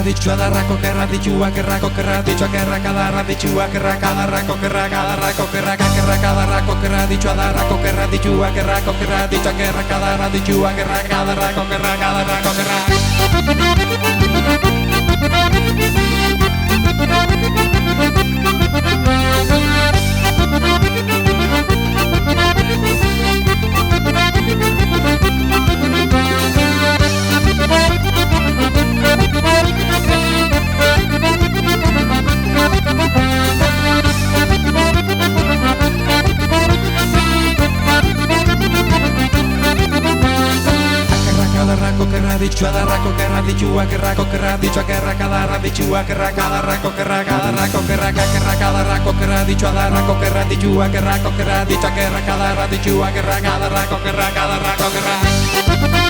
radicio da racco che radicua che racco che radicio che racca da radicua che racca da racco che racca da racco che racca da racco che radicio da racco che radicua che racco che radicio che racca da radicua che racca da racco che racca da racco che racca. Da racco che radicua che racco che radicio che racca da radicua che racca da racco che racca da racco che racca da racco che radicio da racco che radicua che racco che radicio che racca da radicua che racca da racco che racca da racco che racca